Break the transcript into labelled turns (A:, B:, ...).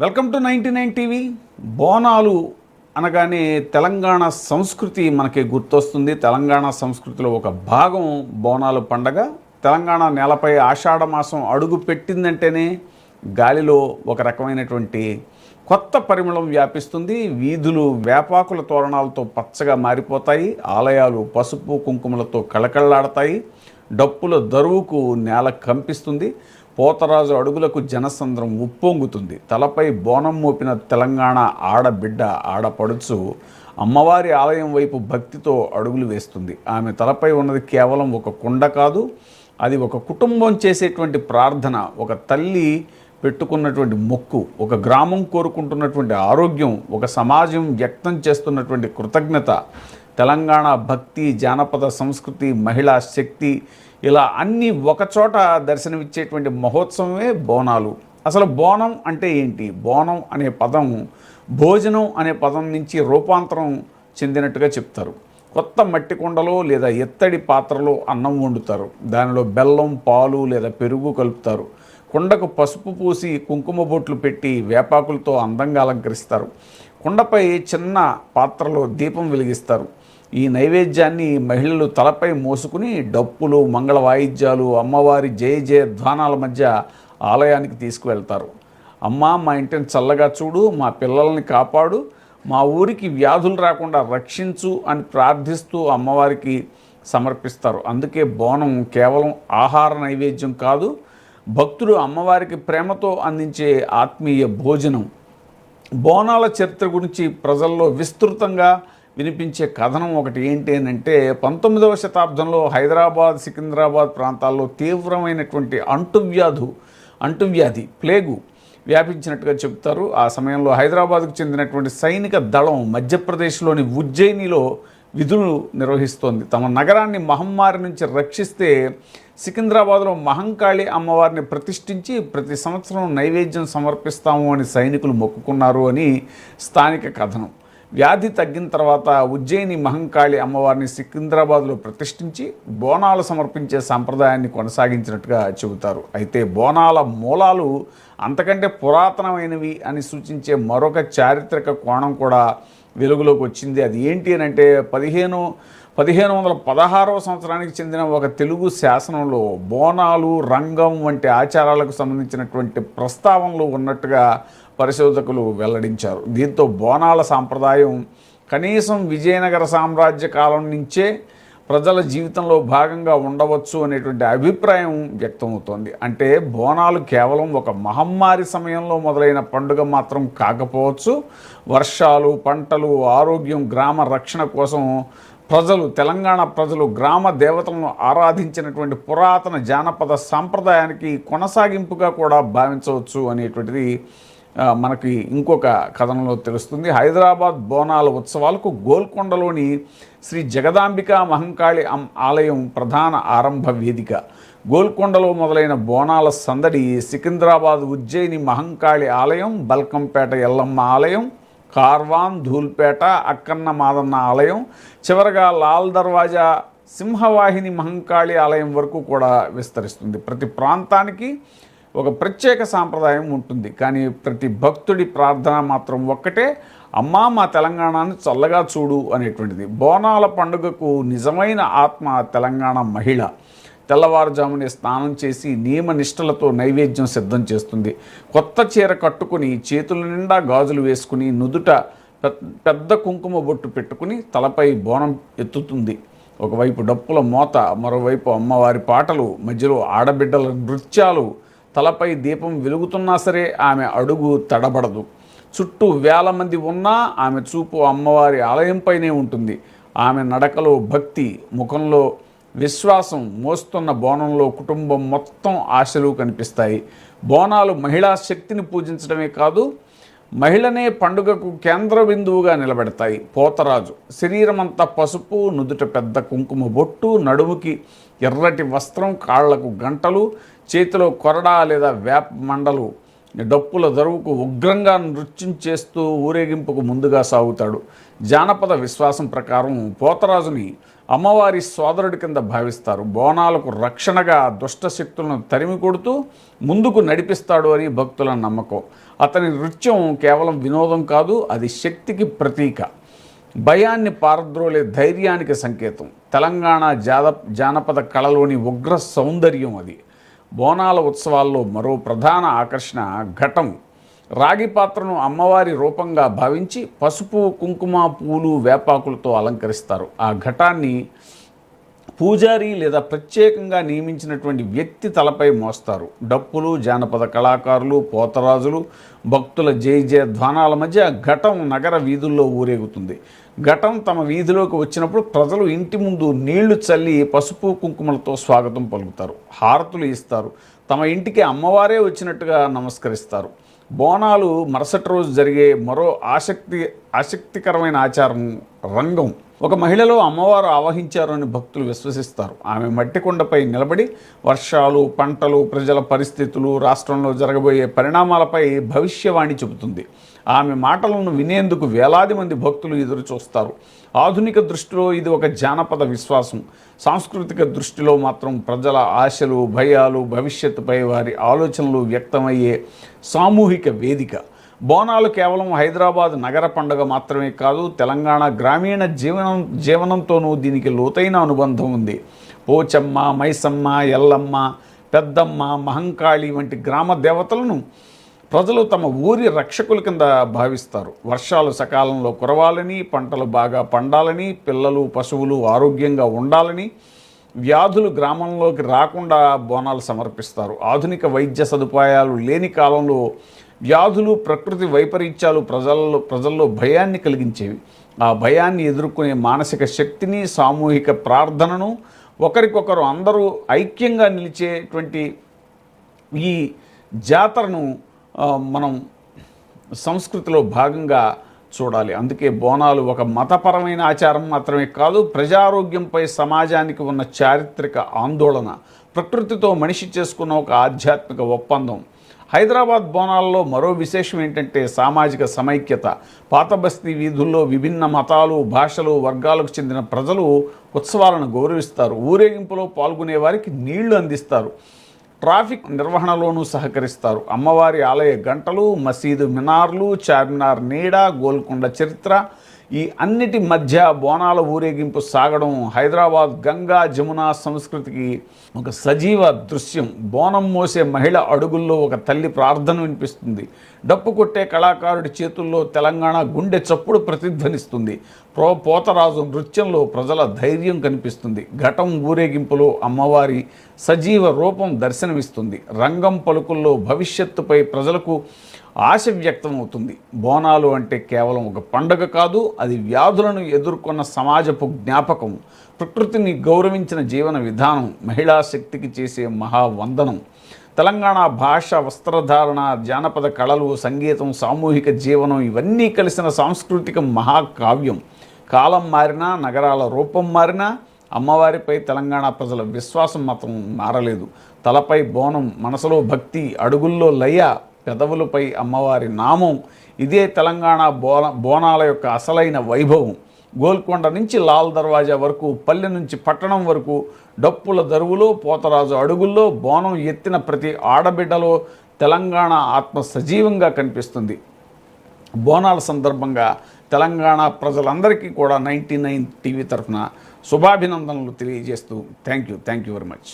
A: Welcome to 99 TV. Bonalu అనగానే తెలంగాణ సంస్కృతి మనకి గుర్తొస్తుంది. తెలంగాణ సంస్కృతిలో ఒక భాగం బోనాలు పండగ. తెలంగాణ నేలపై ఆషాఢ మాసం అడుగు పెట్టిందంటేనే గాలిలో ఒక రకమైనటువంటి కొత్త పరిమళం వ్యాపిస్తుంది. వీధులు వేపాకుల తోరణాలతో పచ్చగా మారిపోతాయి. ఆలయాలు పసుపు కుంకుమలతో కళకళలాడతాయి. డప్పుల దరువుకు నేల కంపిస్తుంది. పోతరాజు అడుగులకు జనసంద్రం ఉప్పొంగుతుంది. తలపై బోనం మోపిన తెలంగాణ ఆడబిడ్డ ఆడపడుచు అమ్మవారి ఆలయం వైపు భక్తితో అడుగులు వేస్తుంది. ఆమె తలపై ఉన్నది కేవలం ఒక కుండ కాదు, అది ఒక కుటుంబం చేసేటువంటి ప్రార్థన, ఒక తల్లి పెట్టుకున్నటువంటి మొక్కు, ఒక గ్రామం కోరుకుంటున్నటువంటి ఆరోగ్యం, ఒక సమాజం వ్యక్తం చేస్తున్నటువంటి కృతజ్ఞత. తెలంగాణ భక్తి, జానపద సంస్కృతి, మహిళా శక్తి, ఇలా అన్నీ ఒకచోట దర్శనమిచ్చేటువంటి మహోత్సవమే బోనాలు. అసలు బోనం అంటే ఏంటి? బోనం అనే పదం భోజనం అనే పదం నుంచి రూపాంతరం చెందినట్టుగా చెప్తారు. కొత్త మట్టి కుండలో లేదా ఎత్తడి పాత్రలో అన్నం వండుతారు. దానిలో బెల్లం, పాలు లేదా పెరుగు కలుపుతారు. కుండకు పసుపు పూసి కుంకుమ బొట్లు పెట్టి వేపాకులతో అందంగా అలంకరిస్తారు. కుండపై చిన్న పాత్రలో దీపం వెలిగిస్తారు. ఈ నైవేద్యాన్ని మహిళలు తలపై మోసుకుని డప్పులు, మంగళ వాయిద్యాలు, అమ్మవారి జయ జయ ధ్వానాల మధ్య ఆలయానికి తీసుకువెళ్తారు. అమ్మా, మా ఇంటిని చల్లగా చూడు, మా పిల్లల్ని కాపాడు, మా ఊరికి వ్యాధులు రాకుండా రక్షించు అని ప్రార్థిస్తూ అమ్మవారికి సమర్పిస్తారు. అందుకే బోనం కేవలం ఆహార నైవేద్యం కాదు, భక్తుడు అమ్మవారికి ప్రేమతో అందించే ఆత్మీయ భోజనం. బోనాల చరిత్ర గురించి ప్రజల్లో విస్తృతంగా వినిపించే కథనం ఒకటి ఏంటి అంటే, 19వ శతాబ్దంలో హైదరాబాద్, సికింద్రాబాద్ ప్రాంతాల్లో తీవ్రమైనటువంటి అంటువ్యాధి ప్లేగు వ్యాపించినట్టుగా చెప్తారు. ఆ సమయంలో హైదరాబాద్కు చెందినటువంటి సైనిక దళం మధ్యప్రదేశ్లోని ఉజ్జయినిలో విధులు నిర్వహిస్తోంది. తమ నగరాన్ని మహమ్మారి నుంచి రక్షిస్తే సికింద్రాబాద్లో మహంకాళి అమ్మవారిని ప్రతిష్ఠించి ప్రతి సంవత్సరం నైవేద్యం సమర్పిస్తాము అని సైనికులు మొక్కుకున్నారు అని స్థానిక కథనం. వ్యాధి తగ్గిన తర్వాత ఉజ్జయిని మహంకాళి అమ్మవారిని సికింద్రాబాద్లో ప్రతిష్ఠించి బోనాలు సమర్పించే సాంప్రదాయాన్ని కొనసాగించినట్టుగా చెబుతారు. అయితే బోనాల మూలాలు అంతకంటే పురాతనమైనవి అని సూచించే మరొక చారిత్రక కోణం కూడా వెలుగులోకి వచ్చింది. అది ఏంటి అని అంటే, 1516వ సంవత్సరానికి చెందిన ఒక తెలుగు శాసనంలో బోనాలు, రంగం వంటి ఆచారాలకు సంబంధించినటువంటి ప్రస్తావనలు ఉన్నట్టుగా పరిశోధకులు వెల్లడించారు. దీంతో బోనాల సాంప్రదాయం కనీసం విజయనగర సామ్రాజ్య కాలం నుంచే ప్రజల జీవితంలో భాగంగా ఉండవచ్చు అనేటువంటి అభిప్రాయం వ్యక్తమవుతోంది. అంటే బోనాలు కేవలం ఒక మహమ్మారి సమయంలో మొదలైన పండుగ మాత్రం కాకపోవచ్చు. వర్షాలు, పంటలు, ఆరోగ్యం, గ్రామ రక్షణ కోసం తెలంగాణ ప్రజలు గ్రామ దేవతలను ఆరాధించినటువంటి పురాతన జానపద సాంప్రదాయానికి కొనసాగింపుగా కూడా భావించవచ్చు అనేటువంటిది మనకి ఇంకొక కథనంలో తెలుస్తుంది. హైదరాబాద్ బోనాల ఉత్సవాలకు గోల్కొండలోని శ్రీ జగదాంబిక మహంకాళి ఆలయం ప్రధాన ఆరంభ వేదిక. గోల్కొండలో మొదలైన బోనాల సందడి సికింద్రాబాద్ ఉజ్జయిని మహంకాళి ఆలయం, బల్కంపేట ఎల్లమ్మ ఆలయం, కార్వాన్, ధూల్పేట అక్కన్న మాదన్న ఆలయం, చివరగా లాల్ దర్వాజా సింహవాహిని మహంకాళి ఆలయం వరకు కూడా విస్తరిస్తుంది. ప్రతి ప్రాంతానికి ఒక ప్రత్యేక సాంప్రదాయం ఉంటుంది, కానీ ప్రతి భక్తుడి ప్రార్థన మాత్రం ఒక్కటే, అమ్మా మా తెలంగాణను చల్లగా చూడు అనేటువంటిది. బోనాల పండుగకు నిజమైన ఆత్మ తెలంగాణ మహిళ. తెల్లవారుజామునే స్నానం చేసి నియమ నిష్టలతో నైవేద్యం సిద్ధం చేస్తుంది. కొత్త చీర కట్టుకుని, చేతుల నిండా గాజులు వేసుకుని, నుదుట పెద్ద కుంకుమ బొట్టు పెట్టుకుని తలపై బోనం ఎత్తుతుంది. ఒకవైపు డప్పుల మోత, మరోవైపు అమ్మవారి పాటలు, మధ్యలో ఆడబిడ్డల నృత్యాలు. తలపై దీపం వెలుగుతున్నా సరే ఆమె అడుగు తడబడదు. చుట్టూ వేల మంది ఉన్నా ఆమె చూపు అమ్మవారి ఆలయంపైనే ఉంటుంది. ఆమె నడకలో భక్తి, ముఖంలో విశ్వాసం, మోస్తున్న బోనంలో కుటుంబం మొత్తం ఆశలు కనిపిస్తాయి. బోనాలు మహిళా శక్తిని పూజించడమే కాదు, మహిళనే పండుగకు కేంద్ర బిందువుగా నిలబెడతాయి. పోతరాజు శరీరమంతా పసుపు, నుదుట పెద్ద కుంకుమ బొట్టు, నడుముకి ఎర్రటి వస్త్రం, కాళ్లకు గంటలు, చేతిలో కొరడా లేదా వేప మండలు, డప్పుల దరువుకు ఉగ్రంగా నృత్యం చేస్తూ ఊరేగింపుకు ముందుగా సాగుతాడు. జానపద విశ్వాసం ప్రకారం పోతరాజుని అమ్మవారి సోదరుడి కింద భావిస్తారు. బోనాలకు రక్షణగా దుష్ట శక్తులను తరిమి కొడుతూ ముందుకు నడిపిస్తాడు అని భక్తుల నమ్మకం. అతని నృత్యం కేవలం వినోదం కాదు, అది శక్తికి ప్రతీక, భయాన్ని పారద్రోలే ధైర్యానికి సంకేతం. తెలంగాణ జానపద కళలోని ఉగ్ర సౌందర్యం అది. బోనాల ఉత్సవాల్లో మరో ప్రధాన ఆకర్షణ ఘటం. రాగి పాత్రను అమ్మవారి రూపంగా భావించి పసుపు, కుంకుమ, పూలు, వేపాకులతో అలంకరిస్తారు. ఆ ఘటాన్ని పూజారి లేదా ప్రత్యేకంగా నియమించినటువంటి వ్యక్తి తలపై మోస్తారు. డప్పులు, జానపద కళాకారులు, పోతరాజులు, భక్తుల జయ జయ ధ్వానాల మధ్య ఘటం నగర వీధుల్లో ఊరేగుతుంది. ఘటం తమ వీధిలోకి వచ్చినప్పుడు ప్రజలు ఇంటి ముందు నీళ్లు చల్లి పసుపు, కుంకుమలతో స్వాగతం పలుకుతారు, హారతులు ఇస్తారు, తమ ఇంటికి అమ్మవారే వచ్చినట్టుగా నమస్కరిస్తారు. బోనాలు మరుసటి రోజు జరిగే మరో ఆసక్తికరమైన ఆచారం రంగం. ఒక మహిళలో అమ్మవారు ఆవహించారు అని భక్తులు విశ్వసిస్తారు. ఆమె మట్టి కొండపై నిలబడి వర్షాలు, పంటలు, ప్రజల పరిస్థితులు, రాష్ట్రంలో జరగబోయే పరిణామాలపై భవిష్యవాణి చెబుతుంది. ఆమె మాటలను వినేందుకు వేలాది మంది భక్తులు ఎదురు చూస్తారు. ఆధునిక దృష్టిలో ఇది ఒక జానపద విశ్వాసం. సాంస్కృతిక దృష్టిలో మాత్రం ప్రజల ఆశలు, భయాలు, భవిష్యత్తుపై వారి ఆలోచనలు వ్యక్తమయ్యే సామూహిక వేదిక. బోనాలు కేవలం హైదరాబాద్ నగర పండుగ మాత్రమే కాదు, తెలంగాణ గ్రామీణ జీవనంతోనూ దీనికి లోతైన అనుబంధం ఉంది. పోచమ్మ, మైసమ్మ, ఎల్లమ్మ, పెద్దమ్మ, మహంకాళి వంటి గ్రామ దేవతలను ప్రజలు తమ ఊరి రక్షకుల కింద భావిస్తారు. వర్షాలు సకాలంలో కురవాలని, పంటలు బాగా పండాలని, పిల్లలు, పశువులు ఆరోగ్యంగా ఉండాలని, వ్యాధులు గ్రామంలోకి రాకుండా బోనాలు సమర్పిస్తారు. ఆధునిక వైద్య సదుపాయాలు లేని కాలంలో వ్యాధులు, ప్రకృతి వైపరీత్యాలు ప్రజల్లో భయాన్ని కలిగించేవి. ఆ భయాన్ని ఎదుర్కొనే మానసిక శక్తిని, సామూహిక ప్రార్థనను, ఒకరికొకరు అందరూ ఐక్యంగా నిలిచేటువంటి ఈ జాతరను మనం సంస్కృతిలో భాగంగా చూడాలి. అందుకే బోనాలు ఒక మతపరమైన ఆచారం మాత్రమే కాదు, ప్రజారోగ్యంపై సమాజానికి ఉన్న చారిత్రక ఆందోళన, ప్రకృతితో మనిషి చేసుకున్న ఒక ఆధ్యాత్మిక ఒప్పందం. హైదరాబాద్ బోనాల్లో మరో విశేషం ఏంటంటే సామాజిక సమైక్యత. పాత బస్తీ వీధుల్లో విభిన్న మతాలు, భాషలు, వర్గాలకు చెందిన ప్రజలు ఉత్సవాలను గౌరవిస్తారు. ఊరేగింపులో పాల్గొనే వారికి నీళ్లు అందిస్తారు, ట్రాఫిక్ నిర్వహణలోనూ సహకరిస్తారు. అమ్మవారి ఆలయ గంటలు, మసీదు మినార్లు, చార్మినార్ నీడ, గోల్కొండ చరిత్ర, ఈ అన్నిటి మధ్య బోనాల ఊరేగింపు సాగడం హైదరాబాద్ గంగా జమున సంస్కృతికి ఒక సజీవ దృశ్యం. బోనం మోసే మహిళ అడుగుల్లో ఒక తల్లి ప్రార్థన వినిపిస్తుంది. డప్పు కొట్టే కళాకారుడి చేతుల్లో తెలంగాణ గుండె చప్పుడు ప్రతిధ్వనిస్తుంది. పోతరాజు నృత్యంలో ప్రజల ధైర్యం కనిపిస్తుంది. ఘటం ఊరేగింపులో అమ్మవారి సజీవ రూపం దర్శనమిస్తుంది. రంగం పలుకుల్లో భవిష్యత్తుపై ప్రజలకు ఆశ వ్యక్తమవుతుంది. బోనాలు అంటే కేవలం ఒక పండుగ కాదు, అది వ్యాధులను ఎదుర్కొన్న సమాజపు జ్ఞాపకం, ప్రకృతిని గౌరవించిన జీవన విధానం, మహిళా శక్తికి చేసే మహావందనం. తెలంగాణ భాష, వస్త్రధారణ, జానపద కళలు, సంగీతం, సామూహిక జీవనం ఇవన్నీ కలిసిన సాంస్కృతిక మహాకావ్యం. కాలం మారినా, నగరాల రూపం మారినా, అమ్మవారిపై తెలంగాణ ప్రజల విశ్వాసం మాత్రం మారలేదు. తలపై బోనం, మనసులో భక్తి, అడుగుల్లో లయ, పెదవులపై అమ్మవారి నామం, ఇదే తెలంగాణ బోనాల యొక్క అసలైన వైభవం. గోల్కొండ నుంచి లాల్ దర్వాజా వరకు, పల్లె నుంచి పట్టణం వరకు డప్పుల దరువులో, పోతరాజు అడుగుల్లో, బోనం ఎత్తిన ప్రతి ఆడబిడ్డలో తెలంగాణ ఆత్మ సజీవంగా కనిపిస్తుంది. బోనాల సందర్భంగా తెలంగాణ ప్రజలందరికీ కూడా 99 టీవీ తరఫున శుభాభినందనలు తెలియజేస్తూ థ్యాంక్ యూ వెరీ మచ్.